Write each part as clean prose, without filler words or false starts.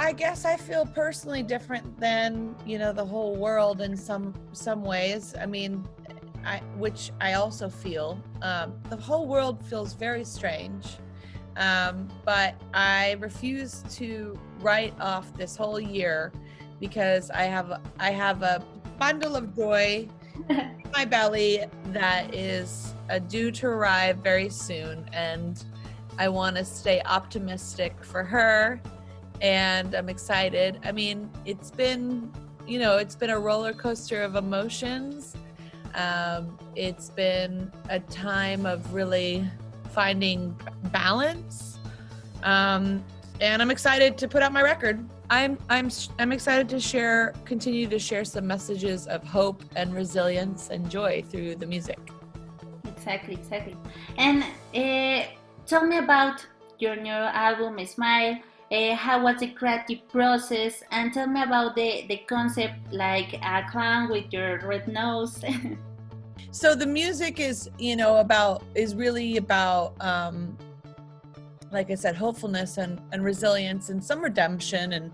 I guess I feel personally different than, the whole world in some ways. I mean, which I also feel. The whole world feels very strange, but I refuse to write off this whole year because I have a bundle of joy in my belly that is due to arrive very soon, and I want to stay optimistic for her, and I'm excited. I mean, it's been a roller coaster of emotions. It's been a time of really finding balance, and I'm excited to put out my record. I'm excited to continue to share some messages of hope and resilience and joy through the music. Exactly. And tell me about your new album, Smile. How was the creative process? And tell me about the concept, like a clown with your red nose. So the music is really about, like I said, hopefulness and resilience and some redemption and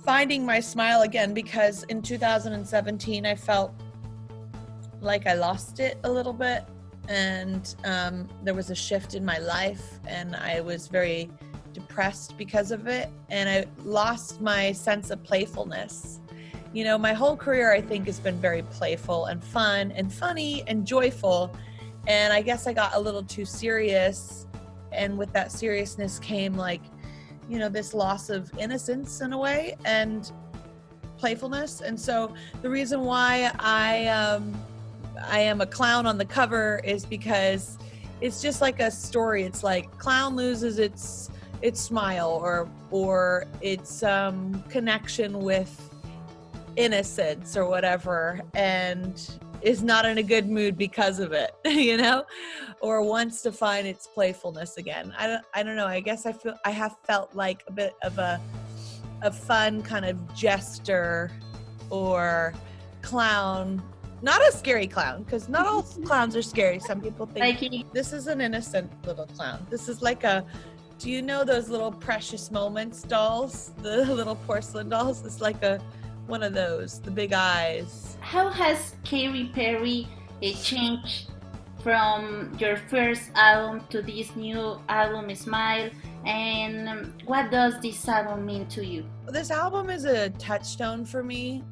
finding my smile again, because in 2017 I felt like I lost it a little bit, and there was a shift in my life, and I was very depressed because of it, and I lost my sense of playfulness. My whole career, I think, has been very playful and fun and funny and joyful, and I guess I got a little too serious, and with that seriousness came this loss of innocence in a way and playfulness. And so the reason why I am a clown on the cover is because it's just like a story. It's like clown loses its smile or its connection with innocence or whatever, and is not in a good mood because of it, or wants to find its playfulness again. I don't know. I guess I have felt like a bit of a fun kind of jester or clown. Not a scary clown, because not all clowns are scary. Some people think this is an innocent little clown. This is like do you know those little Precious Moments dolls? The little porcelain dolls? It's like one of those, the big eyes. How has Katy Perry changed from your first album to this new album, Smile? And what does this album mean to you? This album is a touchstone for me.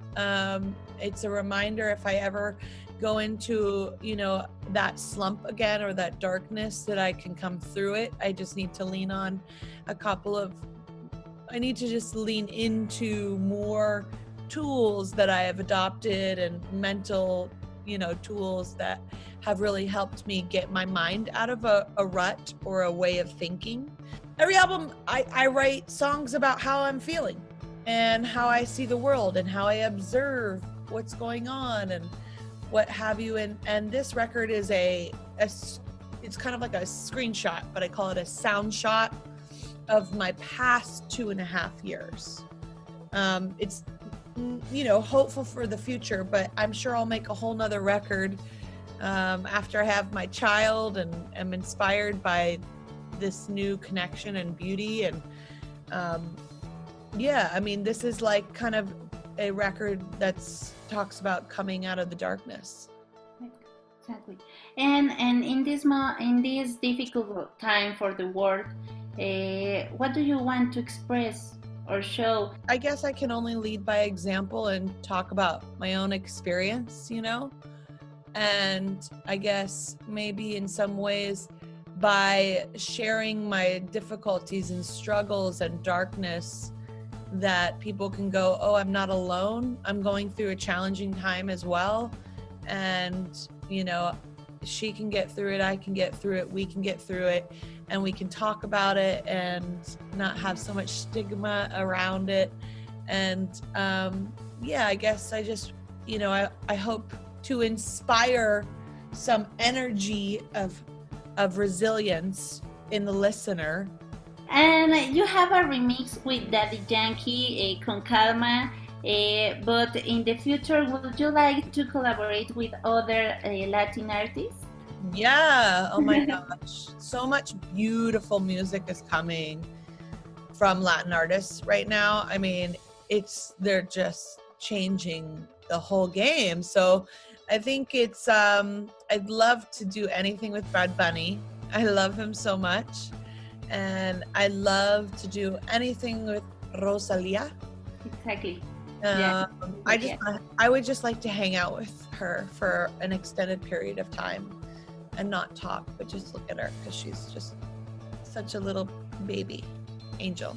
It's a reminder, if I ever go into, that slump again or that darkness, that I can come through it. I just need to lean on I need to just lean into more tools that I have adopted, and mental, tools that have really helped me get my mind out of a rut or a way of thinking. Every album, I write songs about how I'm feeling and how I see the world and how I observe what's going on and what have you. And this record is it's kind of like a screenshot, but I call it a sound shot of my past 2.5 years. It's hopeful for the future, but I'm sure I'll make a whole nother record after I have my child and am inspired by this new connection and beauty. And this is like kind of a record that's talks about coming out of the darkness. Exactly. And in this difficult time for the world, what do you want to express or show? I guess I can only lead by example and talk about my own experience, and I guess maybe in some ways by sharing my difficulties and struggles and darkness, that people can go, oh, I'm not alone. I'm going through a challenging time as well. And, she can get through it. I can get through it. We can get through it. And we can talk about it and not have so much stigma around it. And I guess I just, I hope to inspire some energy of resilience in the listener. And you have a remix with Daddy Yankee, Con Calma, but in the future, would you like to collaborate with other Latin artists? Yeah, oh my gosh. So much beautiful music is coming from Latin artists right now. I mean, they're just changing the whole game. So I think I'd love to do anything with Bad Bunny. I love him so much. And I love to do anything with Rosalia. Exactly. I would just like to hang out with her for an extended period of time and not talk, but just look at her because she's just such a little baby angel.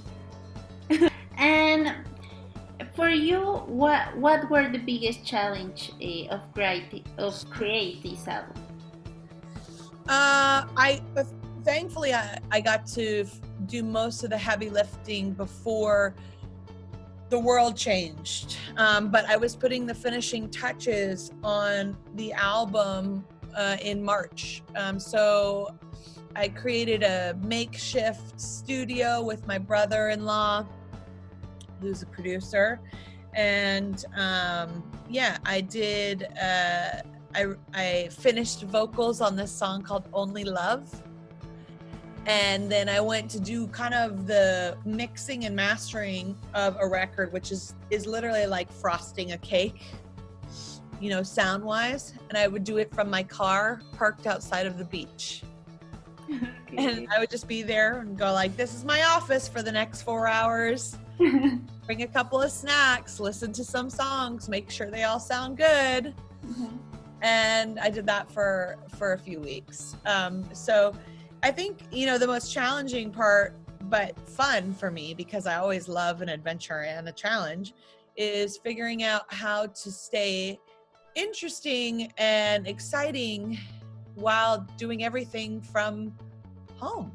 And for you, what were the biggest challenge of create this album? Thankfully I got to do most of the heavy lifting before the world changed, but I was putting the finishing touches on the album in March. So I created a makeshift studio with my brother-in-law, who's a producer, and I did. I finished vocals on this song called "Only Love." And then I went to do kind of the mixing and mastering of a record, which is literally like frosting a cake, you know, sound wise. And I would do it from my car parked outside of the beach. Okay. And I would just be there and go like, this is my office for the next 4 hours. Bring a couple of snacks, listen to some songs, make sure they all sound good. Mm-hmm. And I did that for a few weeks. So I think, you know, the most challenging part, but fun for me, because I always love an adventure and a challenge, is figuring out how to stay interesting and exciting while doing everything from home.